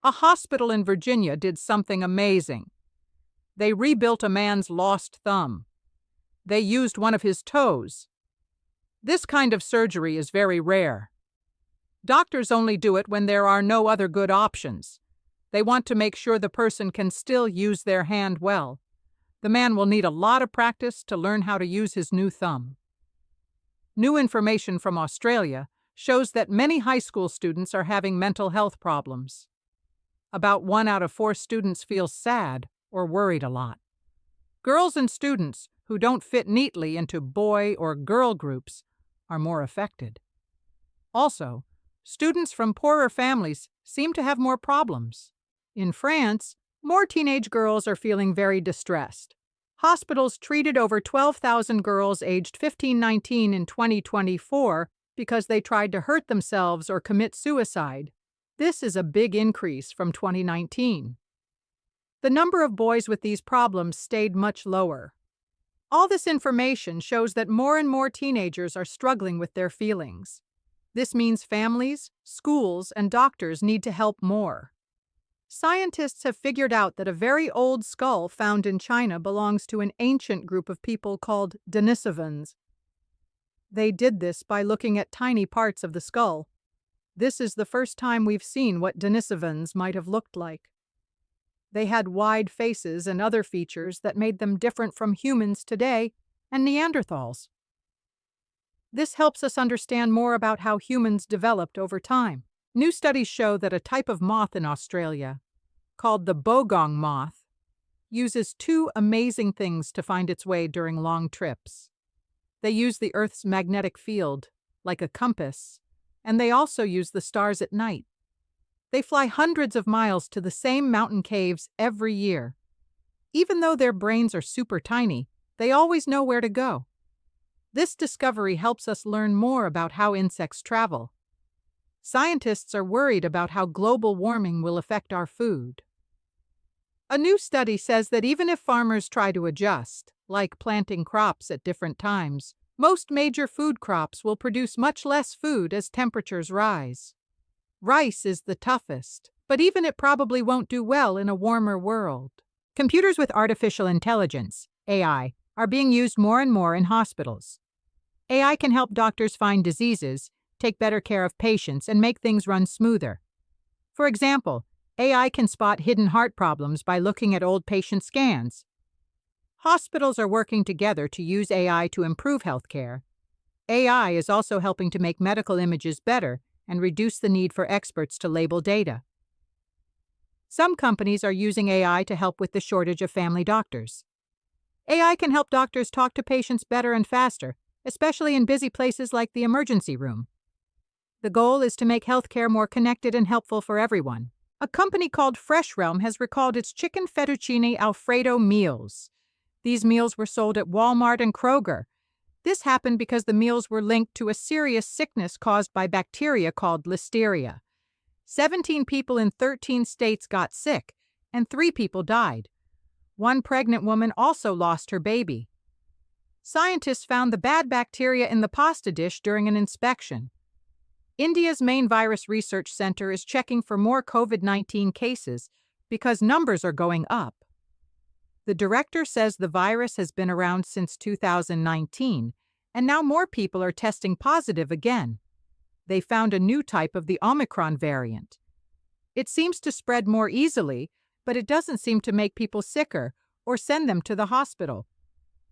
A hospital in Virginia did something amazing. They rebuilt a man's lost thumb. They used one of his toes. This kind of surgery is very rare. Doctors only do it when there are no other good options. They want to make sure the person can still use their hand well. The man will need a lot of practice to learn how to use his new thumb. New information from Australia shows that many high school students are having mental health problems. About 1 out of 4 students feel sad or worried a lot. Girls and students who don't fit neatly into boy or girl groups are more affected. Also, students from poorer families seem to have more problems. In France, more teenage girls are feeling very distressed. Hospitals treated over 12,000 girls aged 15-19 in 2024 because they tried to hurt themselves or commit suicide. This is a big increase from 2019. The number of boys with these problems stayed much lower. All this information shows that more and more teenagers are struggling with their feelings. This means families, schools, and doctors need to help more. Scientists have figured out that a very old skull found in China belongs to an ancient group of people called Denisovans. They did this by looking at tiny parts of the skull. This is the first time we've seen what Denisovans might have looked like. They had wide faces and other features that made them different from humans today and Neanderthals. This helps us understand more about how humans developed over time. New studies show that a type of moth in Australia, called the bogong moth, uses 2 amazing things to find its way during long trips. They use the Earth's magnetic field, like a compass, and they also use the stars at night. They fly hundreds of miles to the same mountain caves every year. Even though their brains are super tiny, they always know where to go. This discovery helps us learn more about how insects travel. Scientists are worried about how global warming will affect our food. A new study says that even if farmers try to adjust, like planting crops at different times, most major food crops will produce much less food as temperatures rise. Rice is the toughest, but even it probably won't do well in a warmer world. Computers with artificial intelligence, AI, are being used more and more in hospitals. AI can help doctors find diseases, take better care of patients, and make things run smoother. For example, AI can spot hidden heart problems by looking at old patient scans. Hospitals are working together to use AI to improve healthcare. AI is also helping to make medical images better and reduce the need for experts to label data. Some companies are using AI to help with the shortage of family doctors. AI can help doctors talk to patients better and faster, especially in busy places like the emergency room. The goal is to make healthcare more connected and helpful for everyone. A company called Fresh Realm has recalled its chicken fettuccine Alfredo meals. These meals were sold at Walmart and Kroger. This happened because the meals were linked to a serious sickness caused by bacteria called listeria. 17 people in 13 states got sick, and 3 people died. One pregnant woman also lost her baby. Scientists found the bad bacteria in the pasta dish during an inspection. India's main virus research center is checking for more COVID-19 cases because numbers are going up. The director says the virus has been around since 2019, and now more people are testing positive again. They found a new type of the Omicron variant. It seems to spread more easily, but it doesn't seem to make people sicker or send them to the hospital.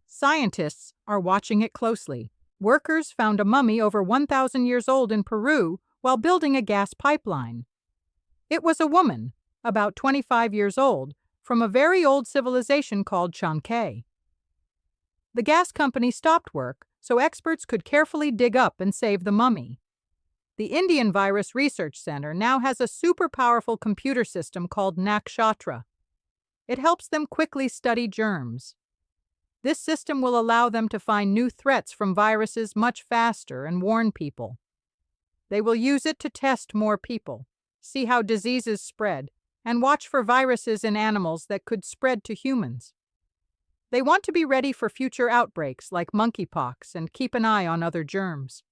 Scientists are watching it closely. Workers found a mummy over 1,000 years old in Peru while building a gas pipeline. It was a woman, about 25 years old, from a very old civilization called Chankay. The gas company stopped work so experts could carefully dig up and save the mummy. The Indian Virus Research Center now has a super powerful computer system called Nakshatra. It helps them quickly study germs. This system will allow them to find new threats from viruses much faster and warn people. They will use it to test more people, see how diseases spread, and watch for viruses in animals that could spread to humans. They want to be ready for future outbreaks like monkeypox and keep an eye on other germs.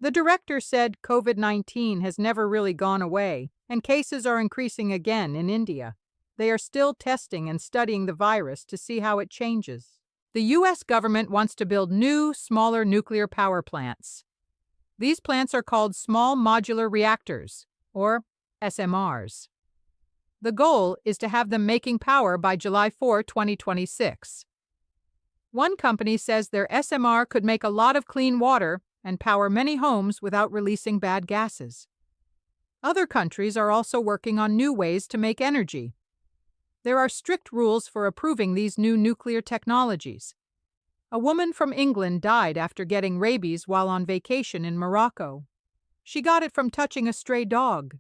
The director said COVID-19 has never really gone away. and cases are increasing again in India. They are still testing and studying the virus to see how it changes. The U.S. government wants to build new, smaller nuclear power plants. These plants are called small modular reactors, or SMRs. The goal is to have them making power by July 4, 2026. One company says their SMR could make a lot of clean water and power many homes without releasing bad gases. Other countries are also working on new ways to make energy. There are strict rules for approving these new nuclear technologies. A woman from England died after getting rabies while on vacation in Morocco. She got it from touching a stray dog.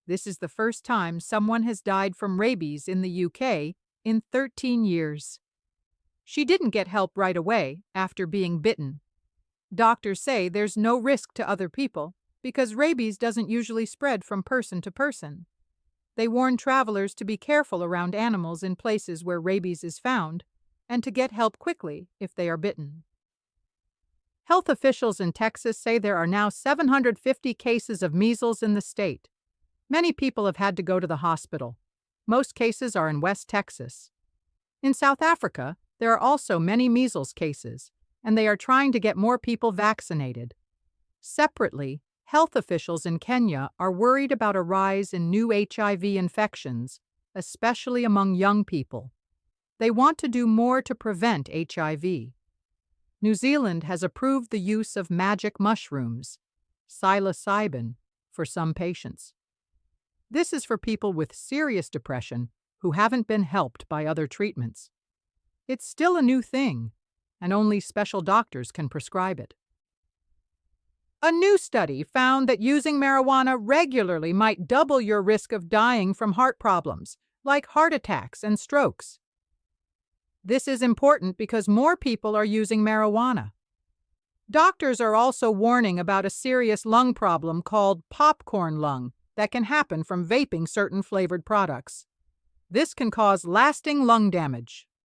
This is the first time someone has died from rabies in the UK in 13 years. She didn't get help right away after being bitten. Doctors say there's no risk to other people because rabies doesn't usually spread from person to person. They warn travelers to be careful around animals in places where rabies is found and to get help quickly if they are bitten. Health officials in Texas say there are now 750 cases of measles in the state. Many people have had to go to the hospital. Most cases are in West Texas. In South Africa, there are also many measles cases, and they are trying to get more people vaccinated. Separately, health officials in Kenya are worried about a rise in new HIV infections, especially among young people. They want to do more to prevent HIV. New Zealand has approved the use of magic mushrooms, psilocybin, for some patients. This is for people with serious depression who haven't been helped by other treatments. It's still a new thing, and only special doctors can prescribe it. A new study found that using marijuana regularly might double your risk of dying from heart problems, like heart attacks and strokes. This is important because more people are using marijuana. Doctors are also warning about a serious lung problem called popcorn lung that can happen from vaping certain flavored products. This can cause lasting lung damage.